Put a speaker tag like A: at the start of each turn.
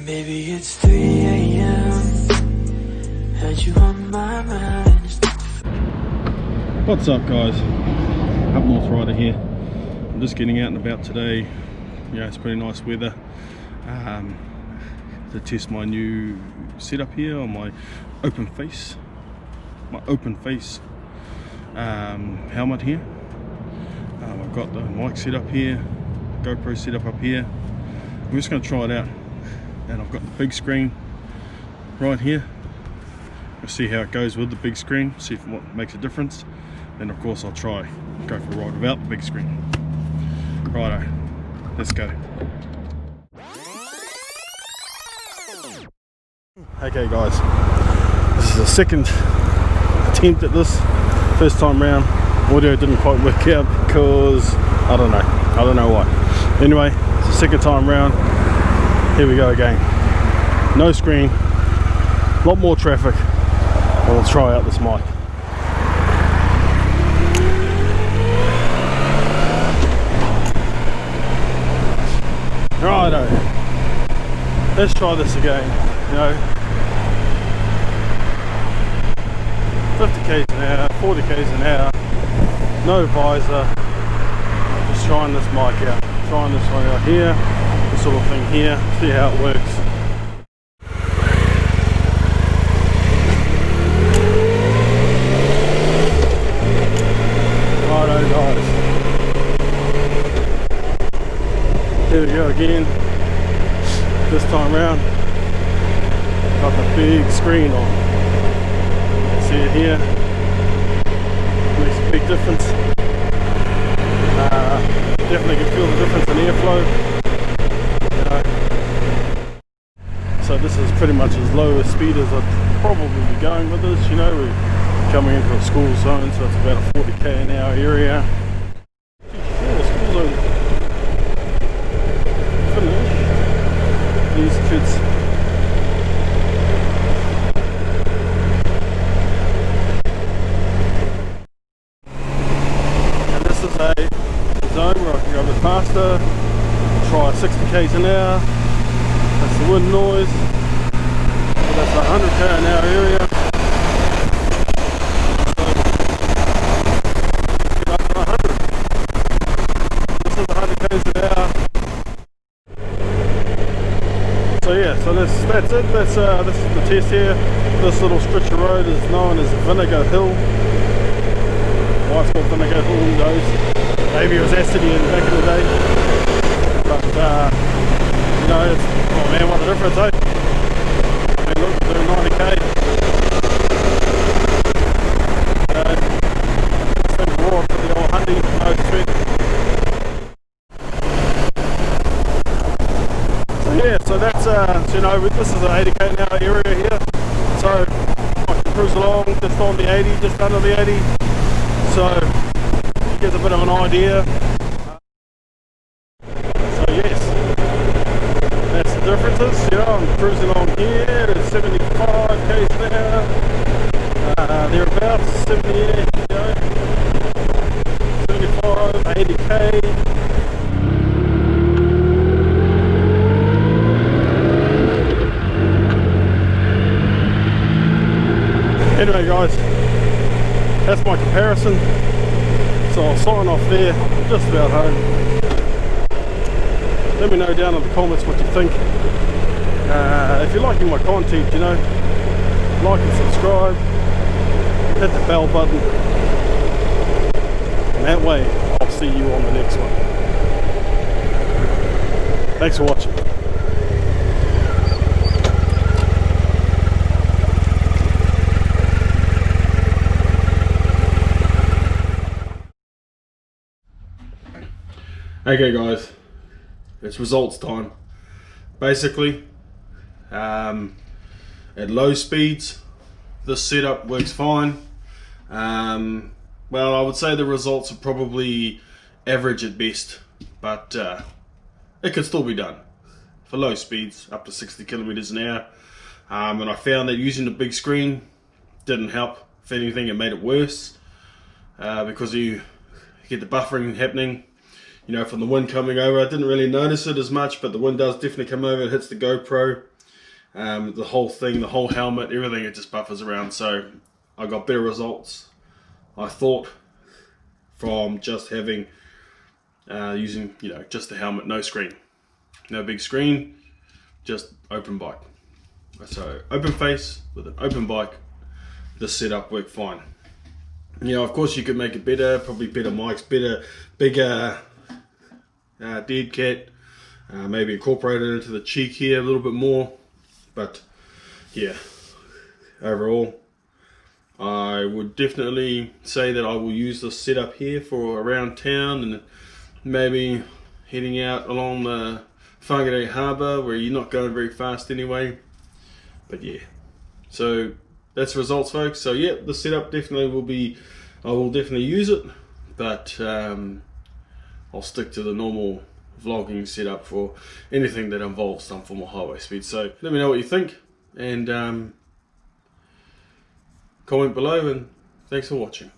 A: Baby, it's 3 a.m. Had you on my mind.
B: What's up, guys? Up North Rider here. I'm just getting out and about today. Yeah, it's pretty nice weather. To test my new setup here on my open face. Helmet here. I've got the mic set up here, GoPro set up here. I'm just going to try it out, and I've got the big screen right here. We'll see how it goes with the big screen, see if what makes a difference. Then of course I'll try go for a ride without the big screen. Righto, let's go. Okay guys, this is the second attempt at this. First time round, audio didn't quite work out because I don't know why. Anyway, it's the second time round. Here we go again. No screen, a lot more traffic, and we'll try out this mic. Righto, let's try this again. You know, 50 k's an hour, 40 k's an hour, no visor, just trying this mic out, trying this one out here, this little thing here, see how it works. Righto guys, here we go again, this time round, got the big screen on. See it here, makes a big difference. Definitely can feel the difference in airflow. So this is pretty much as low a speed as I'd probably be going with this. You know, we're coming into a school zone, so it's about a 40 k an hour area. Yeah, the school zone. Finish. These kids. Zone where I can go a bit faster, try 60 k's an hour, that's the wind noise, so that's a 100 k an hour area, so let's get up to 100, this is 100 k's an hour, so yeah, so that's it, this is the test here. This little stretch of road is known as Vinegar Hill. Why it's called Vinegar Hill, who knows? Maybe it was Ascidian back in the day, but you know, it's, oh man, what a difference, eh? I mean, look, doing 90 k. This thing's raw for the old hunting, no sweat. So yeah, so that's so, you know, this is an 80 k an hour area here, so I can cruise along just on the 80, just under the 80. So gives a bit of an idea. So yes, that's the differences. You know, I'm cruising on here at 75 k's an hour, thereabouts, 70, you know, 75, 80 k. Anyway guys, that's my comparison. So I'll sign off there, just about home. Let me know down in the comments what you think. If you're liking my content, you know, like and subscribe, hit the bell button, and that way I'll see you on the next one. Thanks for watching. Okay guys, it's results time. Basically, at low speeds, this setup works fine. Well, I would say the results are probably average at best, but it could still be done. For low speeds, up to 60 kilometers an hour. And I found that using the big screen didn't help. If anything, it made it worse, because you get the buffering happening. you know, from the wind coming over. I didn't really notice it as much, but the wind does definitely come over. It hits the GoPro, the whole thing, the whole helmet, everything, it just buffers around. So I got better results, I thought, from just having using, you know, just the helmet, no screen, no big screen, just open bike. So open face with an open bike, this setup worked fine. You know, of course you could make it better, probably better mics, bigger dead cat, maybe incorporate it into the cheek here a little bit more. But yeah, overall I would definitely say that I will use this setup here for around town, and maybe heading out along the Whangarei Harbour where you're not going very fast anyway. But yeah, so that's the results, folks. So yeah, the setup definitely will be, I will definitely use it, but I'll stick to the normal vlogging setup for anything that involves some form of highway speed. So let me know what you think, and comment below, and thanks for watching.